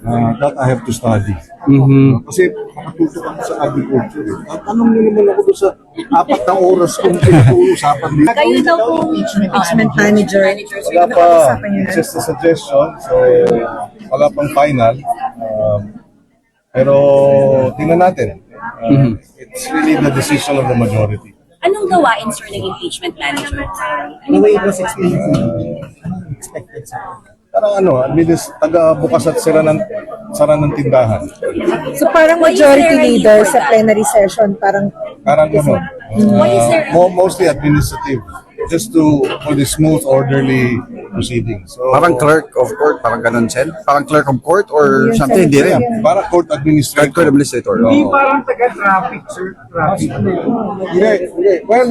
That I have to study. Kasi nakatutok ako sa agriculture. Tanong nyo naman ako doon sa 4 na oras kung pinag-uusapan dito. Kayo daw po impeachment manager. Wala pa. It's just a suggestion. So, wala pang final. Pero tingnan natin. It's really the decision of the majority. Anong gawain, sir, ng impeachment manager? The way it was explained to me, expected sa Parang taga-bukas at sara ng tindahan. So parang majority leader sa plenary session, parang Parang ano, Why is there- mostly administrative. Just for the smooth, orderly proceedings. So, Parang clerk of court, parang ganun, Sen? Parang clerk of court or something, hindi rin. Para court administrator. Court administrator. Hindi Oo. parang taga-traffic, sir. Traffic. Hindi. Well,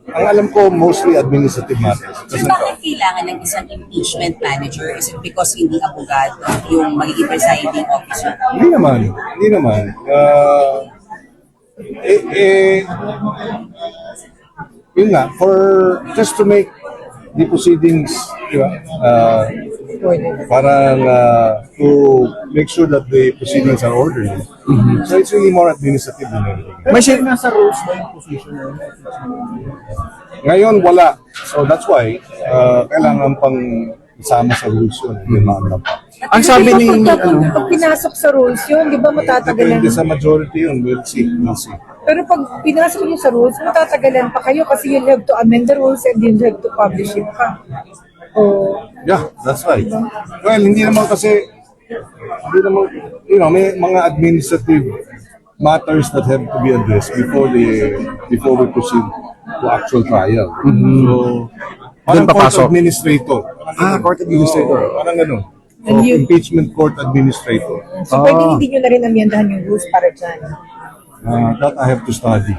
ang alam ko, mostly administrative matters. Sir, bakit kailangan ng isang impeachment manager? Is it because hindi abogado yung magiging presiding officer? Hindi naman. Yun nga, just to make the proceedings, di ba, parang to make sure that the proceedings are orderly. So it's really more administrative than anything. May sin- Nasa rules ba yung position na yun? Ngayon, wala. So that's why, kailangan pang isama sa rules yun. Hindi maanap. Ang sabi ni, pag pinasok sa rules yun, di ba matatagalan? Depende sa majority yun. We'll see. Pero pag pinasok nyo sa rules, matatagalan pa kayo kasi you'll have to amend the rules and you'll have to publish it pa. Yeah, that's right. Well, hindi naman, may mga administrative matters that have to be addressed before we proceed to actual trial. So, parang Doon court papasok. administrator. court administrator. Parang gano'n. And you- Impeachment court administrator. So pwede hindi nyo na rin amyendahan yung rules para dyan. That I have to study.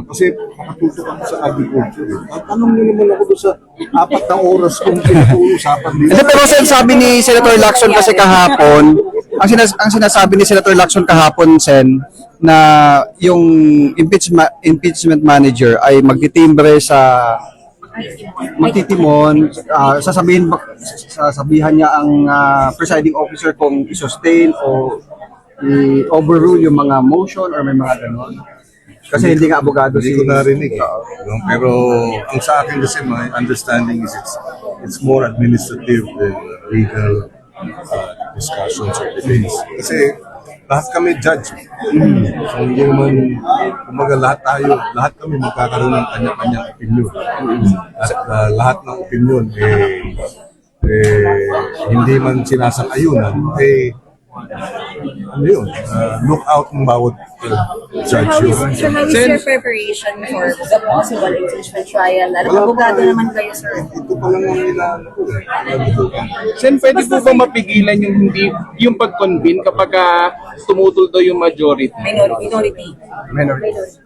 Kasi nakatutok ako sa agriculture. Tanong nyo naman ako doon sa 4 na oras kung pinag-uusapan dito. Hindi, pero Sen, sabi ni Senator Lacson kasi kahapon, ang sinasabi ni Senator Lacson kahapon, Sen, na yung impeachment manager ay magtitimbre sa magtitimon, sasabihan niya ang presiding officer kung i-sustain o i-overrule yung mga motion or may mga ganon. Kasi hindi nga abogado Hindi ko narinig eh. Pero ang sa akin kasi my understanding is it's more administrative than legal discussions or debates. Kasi lahat kami judge. So hindi naman, kumbaga lahat kami magkakaroon ng kanya-kanyang opinion. At lahat ng opinion hindi man sinasang-ayunan, ano yun, look out ng bawat judge yun. So how is your preparation for the possible impeachment trial? Abogado naman kayo, sir. Ito pa lang ang inaano ko eh. Sen, pwede po ba mapigilan yung pag-convene kapag tumutol daw yung majority? Minority.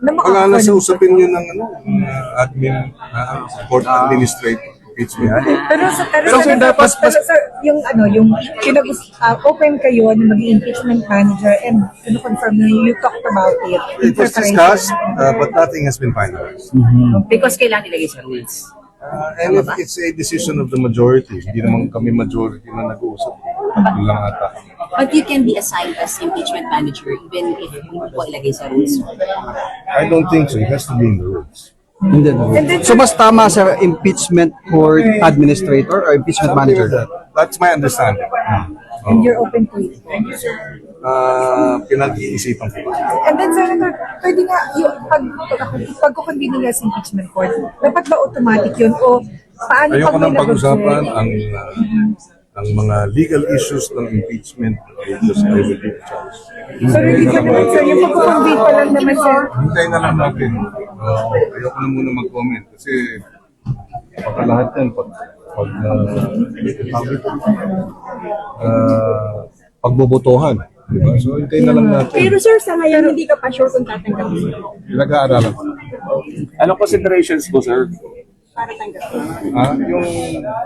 Wala na sa usapin yun ng court administrator. Impeachment. Pero yung open kayo na maging impeachment manager and confirm na you talked about it. It was discussed, but nothing has been finalized. Because kailangan nilagay sa rules. And if it's a decision of the majority, hindi naman kami majority na nag-uusap. Yun lang ata. But you can be assigned as impeachment manager even if hindi po ilagay sa rules. I don't think so. It has to be in the rules. So mas tama sa impeachment court administrator or impeachment manager? That's my understanding. And you're open to it. Pinag-iisipan ko. And then, Senator, pwede nga, yung pagkukonvene nila sa impeachment court, dapat ba automatic yun? O paano Ayoko pag may nang pag-usapan nag-object? ang mga legal issues ng impeachment because I will be charged. So, hindi ka naman, sir, yung pagkukonvene pa lang naman, sir. Hintayin na lang natin. Ayoko na muna mag-comment kasi baka lahat yan pagbobotohan. Diba? So hintayin na lang natin. Pero sir, sa ngayon hindi ka pa sure kung tatanggapin mo Pinag-aaralan ko. Anong considerations po, sir? para tanggapin. Yung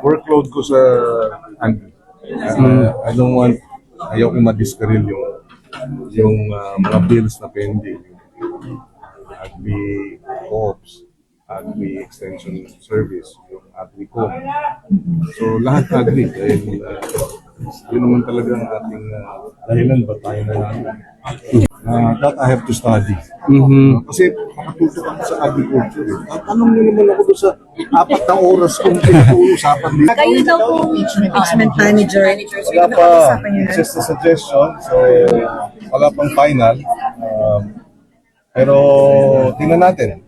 workload ko sa I don't want, ayaw ko ma-discarril yung mga bills na pending. Agri Co-ops, Agri Extension Service, yung Agri Co. So lahat agri dahil Yun naman talaga ang ating dahilan ba tayo na that I have to study. Kasi nakatutok ako sa agriculture. Tanong nyo naman ako doon sa 4 na oras kung pinag-uusapan dito. Kayo daw po impeachment manager. Wala pa. It's just a suggestion. So, wala pang final. Pero tingnan natin.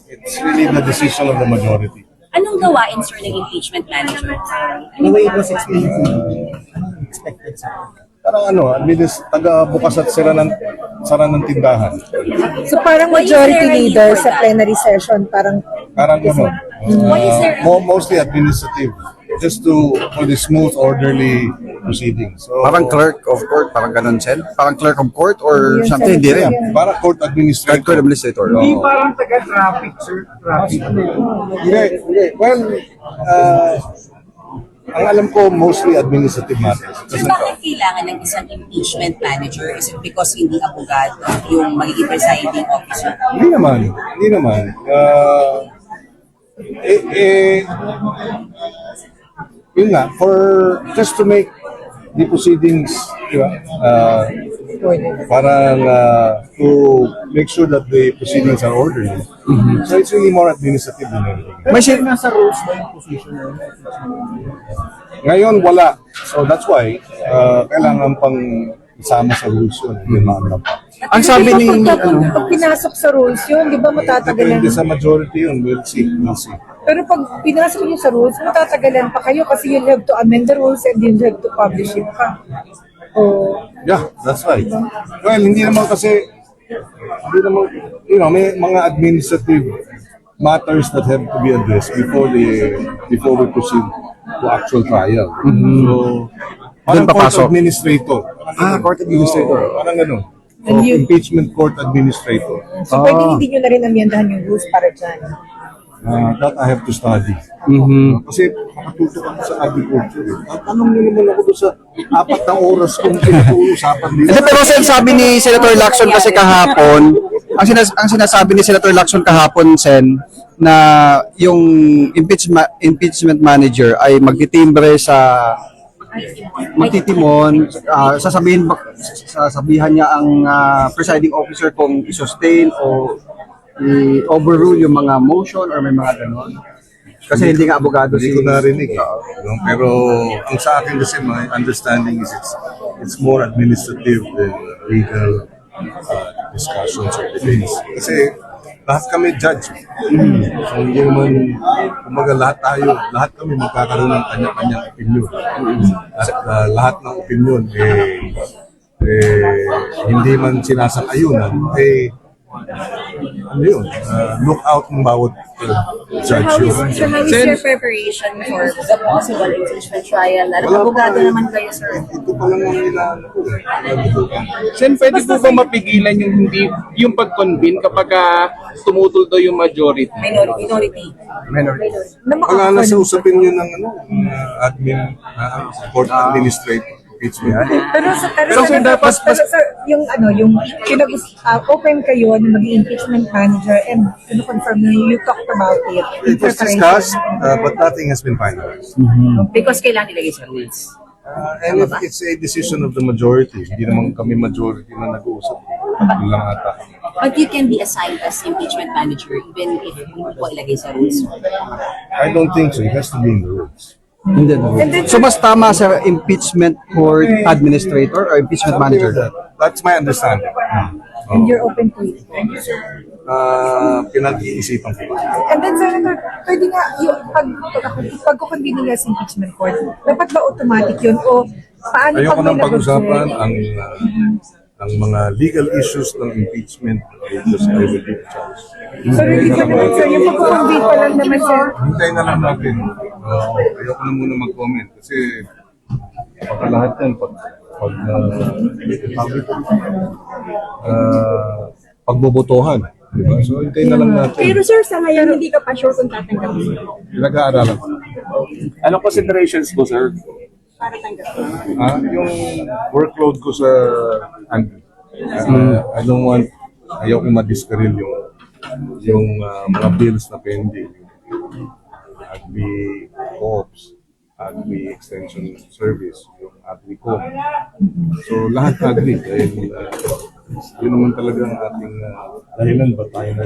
It's really the decision of the majority. Anong gawain, sir, ng impeachment manager? The way it was explained to me, expected sa Parang taga-bukas at sara ng tindahan. So parang majority leader sa plenary session, parang Parang Why is there- mostly administrative. Just for the smooth, orderly proceedings. So, Parang clerk of court, parang ganun, Sen? Parang clerk of court or something, hindi rin. Para court administrator. Court administrator. Hindi oo. parang taga-traffic, sir. Traffic. Hindi. Well, ang alam ko, mostly administrative matters. Sir, bakit kailangan ng isang impeachment manager? Is it because hindi abogado yung magiging presiding officer? Hindi naman. Yun nga, just to make the proceedings, di ba, parang to make sure that the proceedings are orderly. So it's really more administrative than anything. May sin- nasa rules ba yung position na yun? Ngayon, wala. So that's why, kailangan pang isama sa rules yun. Hindi maanap. Ang sabi ni, pag pinasok sa rules yun, di ba matatagalan? Depende sa majority yun. We'll see. Pero pag pinasok nyo sa rules, matatagalan pa kayo kasi you'll have to amend the rules and you'll have to publish it pa. Oh. Yeah, that's right. Well, hindi naman, may mga administrative matters that have to be addressed before we proceed to actual trial. So, parang Doon court papasok. administrator. court administrator. Parang gano'n. And you- Impeachment court administrator. So pwede hindi nyo na rin amyendahan yung rules para dyan. That I have to study. Kasi nakatutok ako sa agriculture. Tanong nyo naman ako doon sa 4 na oras kung pinag-uusapan dito. Hindi, pero Sen, sabi ni Senator Lacson kasi kahapon, ang sinasabi ni Senator Lacson kahapon, Sen, na yung impeachment manager ay magtitimbre sa magtitimon, sasabihan niya ang presiding officer kung i-sustain o i-overrule yung mga motion or may mga ganon. Kasi hindi nga abogado Hindi ko narinig eh. Pero ang sa akin kasi my understanding is it's more administrative than legal discussions or debates. Kasi lahat kami judge. So hindi naman, kumbaga lahat kami magkakaroon ng kanya-kanyang opinion. At lahat ng opinion hindi man sinasang-ayunan, ano yun, look out ng bawat judge yun. So how is your preparation for the possible impeachment trial? Abogado naman kayo, sir. Ito pa lang ang inaano ko eh. Sen, pwede po ba mapigilan yung pag-convene kapag tumutol daw yung majority? Minority. Wala na sa usapin yun ng court administrator. Pero yung open kayo na maging impeachment manager and confirm na you talked about it. It was discussed, but nothing has been finalized. Because kailangan nilagay sa rules. And if it's a decision of the majority, hindi naman kami majority na nag-uusap. Yun lang ata. But you can be assigned as impeachment manager even if hindi po ilagay sa rules. I don't think so. It has to be in the rules. Hindi. So mas tama sa impeachment court administrator or impeachment manager? That's my understanding. And you're open to it. Pinag-iisipan ko. And then, Senator, pwede nga yung pagkukonvene nila sa impeachment court, dapat ba automatic yun? O paano Ayoko pag may nang pag-usapan nag-object? ang mga legal issues ng impeachment because I will be charged. So, hindi ka naman, sir. Yung pagkukonvene pa lang naman, sir. Hintayin na lang natin. Ayoko na muna mag-comment kasi baka lahat yan pagbobotohan. Diba? So hintayin na lang natin. Pero sir, sa ngayon, hindi ka pa sure kung tatanggapin Pinag-aaralan ko. Anong considerations po, sir? para tanggapin. Yung workload ko sa I don't want, ayaw ko ma-discarril yung mga bills na pending. Agbi co-ops, Agbi extension service, yung agree ko. So lahat agree dahil yun naman talaga ang ating dahilan ba tayo na